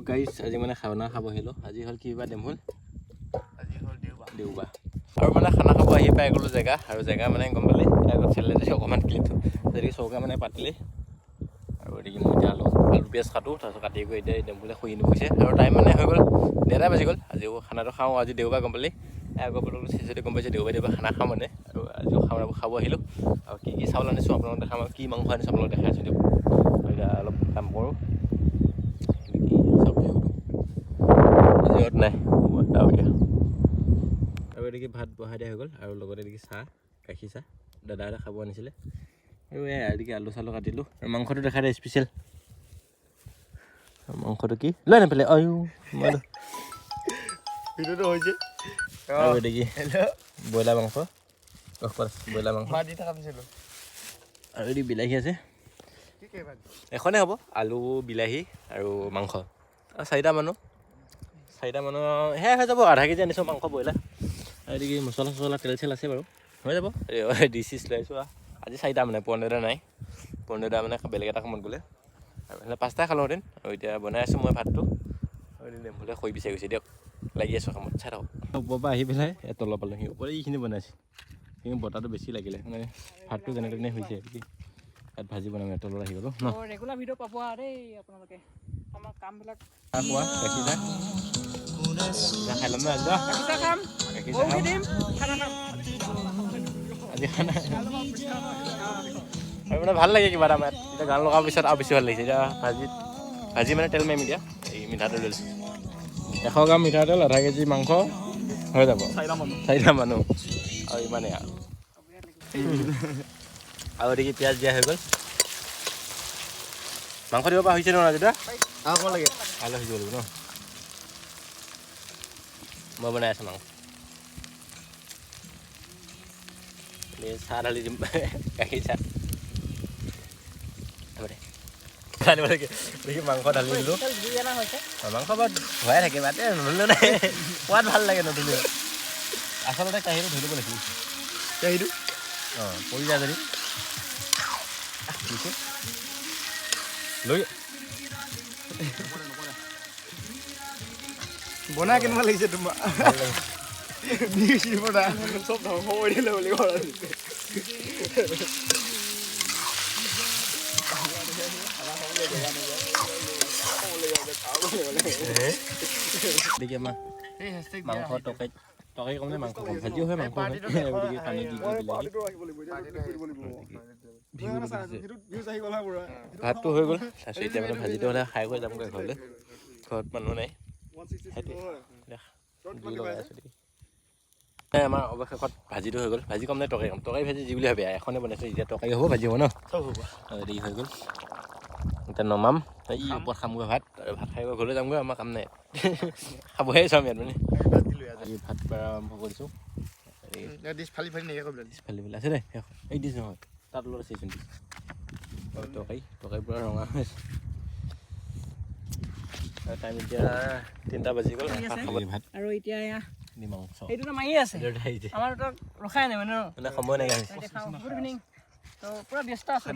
গাইছ আজি মানে খানা খাব আহিলোঁ। আজি হ'ল কি বা দেম হ'ল আজি হ'ল দেওবাৰ আৰু মানে খানা খাব আহি পাই গ'লোঁ জেগা আৰু জেগা মানে গম পালি আগত চেলে অকণমান ক্লিপটো যদি চৌকা মানে পাতিলে আৰু এদিকে মই এতিয়া আলু পিঁয়াজ কাটোঁ তাৰপিছত কাটি গৈ এতিয়া দেমফুলে শুই নগৈছে আৰু টাইম মানে হৈ গ'ল 9টা বাজি গ'ল। আজিও খানাটো খাওঁ আজি দেওবাৰ গম পালি আগৰ পৰা চিচি গম পাইছে দেওবাৰ খানা খাওঁ মানে আৰু আজিও খাব আহিলোঁ আৰু কি চাউল আনিছোঁ আপোনালোকক দেখাম আৰু কি মাংস আনিছোঁ আপোনালোকক দেখাই আছোঁ দিয়ক। এতিয়া অলপ কাম কৰোঁ নাই আৰু এদিকে ভাত বহাই দিয়া হৈ গ'ল আৰু লগতে এদিকে চাহ গাখীৰ চাহ দাদাহঁতে খাব আনিছিলে আৰু এদিকে আলু চালু কাটিলোঁ আৰু মাংসটো দেখাই দিয়ে স্পেচিয়েল মাংসটো কি লৈ নাপালে আয়ো ভিডিঅ'টো হৈছে আৰু এদিকে ব্ৰইলাৰ মাংস ব্ৰইলাৰ মাংস দি থকা দিছিলোঁ আৰু এদিকে বিলাহী আছে এখনেই হ'ব আলু বিলাহী আৰু মাংস আৰু 4টা মানুহ সেয়াই হৈ যাব। আধা কেজি আনিছোঁ মাংস ব্ৰইলাৰ আৰু এদিকে মছলা তেল চেল আছে বাৰু হৈ যাব ডিচ লৈ আহিছোঁ আজি 4টা মানে পৰ্ণদা নাই পৰ্ণদা মানে বেলেগ এটা কামত গ'লে আৰু 5টাই খালোঁহেঁতেন আৰু এতিয়া বনাই আছোঁ মই ভাতটো আৰু এদিন বোলে শুই বিচাৰি গৈছে দিয়ক লাগি আছোঁ কামত চাই থাকক ওপৰৰ পৰা আহি পেলাই তলৰ পালেহি ওপৰত এইখিনি বনাইছে কিন্তু বতাহটো বেছি লাগিলে মানে ভাতটো যেনে তেনে হৈছে ইয়াত ভাজি বনাম তলত আহি গ'লো ন ৰেগুলাৰ ভিডিঅ' পাব আৰু দেই আপোনালোকে আমাৰ কামবিলাক খোৱা গাখীৰ চাহ খাই ল'ম ন আজি আজি খানা আৰু মানে ভাল লাগে কিবা এটা আমাৰ এতিয়া গান লগাৰ পিছত আৰু বেছি ভাল লাগিছে এতিয়া ভাজি মানে তেল মাৰিম এতিয়া এই মিঠাতেল লৈছোঁ 100 গ্ৰাম মিঠাতেল আধা কেজি মাংস হৈ যাব 4টা মানুহ আৰু ইমানেই আৰু এদিকে পিঁয়াজ দিয়া হৈ গ'ল মাংস দিব পৰা হৈছে ন যেতিয়া অকণ লাগে কাইলৈ সিজিব লাগিব ন মই বনাই আছোঁ মাংস চাহ ঢালি দিম গাখীৰ চাহ মাংস ঢালি দিলোঁ মাংস বাৰু ধুৱাই থাকে বাটে নধুলেও নাই সোৱাদ ভাল লাগে নধুলে আচলতে কাঁহীটো ধুই দিব লাগিছিল কাঁহীটো অঁ পৰি যায় যদি লৈ বনাই কেনেকুৱা লাগিছে তোমাৰ চব ধ্বংস কৰি দিলে বুলি মাংস তৰকাৰী কম নে মাংস কম ভাজিও হয় মাংস হয় পানী দি ভাতটো হৈ গ'ল তাৰপিছত এতিয়া মানে ভাজিটো হ'লে খাই গৈ যামগৈ ঘৰলৈ ঘৰত মানুহ নাই জুই লগাই আছোঁ দেখি আমাৰ অৱশেষত ভাজিটো হৈ গ'ল ভাজি কম নাই তৰকাৰী ভাজি যি বুলি ভাবি এখনে বনাইছোঁ এতিয়া তৰকাৰী হ'ব ভাজি হ'ব ন চব হ'ব দেৰি হৈ গ'ল এতিয়া নমাম এই ওপৰত খামগৈ ভাত আৰু ভাত খাই গৈ ঘৰলৈ যামগৈ আমাৰ কাম নাই খাবহে চাম ইয়াত মানে আজি ভাত আৰম্ভ কৰিছোঁ ফালি নাইকিয়া ফালি পেলাই আছে দে এই ডিছ নহয় তাত লগত আছে ডিছ তৰকাৰী পূৰা ৰঙা হৈ আছে টাইম এতিয়া 3টা বাজি গ'ল ভাত আৰু এতিয়া মাংস এইটোতো মাৰি আছে আমাৰ ৰখাই নাই মানে সময় নাইকিয়া হৈছে গুড ইভিনিং তো পুৰা ব্যস্ত আছে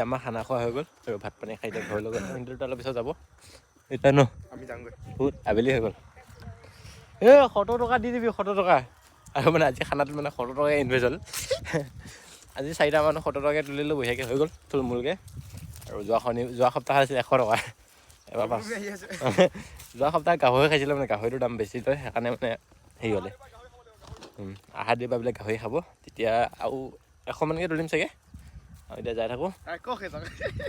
আমাৰ খানা খোৱা হৈ গ'ল আৰু ভাত পানী খাই এতিয়া ঘৰৰ লগত ইণ্টাৰভিউটো অলপ পিছত যাব এতিয়া ন আমি যামগৈ বহুত আবেলি হৈ গ'ল 70 টকা দি দিবি 70 টকা আৰু মানে আজি খানাটোত মানে 70 টকাকৈ ইনভেষ্ট হ'ল আজি 4টা মানুহ 70 টকাকৈ তুলিলোঁ বঢ়িয়াকৈ হৈ গ'ল থুলমূলকৈ আৰু যোৱা সপ্তাহ আছিল 100 টকা এবাৰ যোৱা সপ্তাহ গাহৰি খাইছিলোঁ মানে গাহৰিটোৰ দাম বেছি লয় সেইকাৰণে মানে হেৰি হ'লে আহাৰ দিবা বোলে গাহৰি খাব তেতিয়া আৰু 100 মানকৈ তুলিম চাগে আৰু এতিয়া যাই থাকোঁ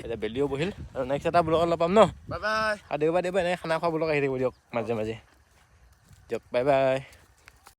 এতিয়া বেলিও বহিল আৰু নেক্সট এটা ব্লগত লগ পাম ন বাই বাই আৰু দেওবাৰ এনেকৈ খানা খোৱা ব্লগ আহি থাকিব দিয়ক মাজে মাজে দিয়ক বাই বাই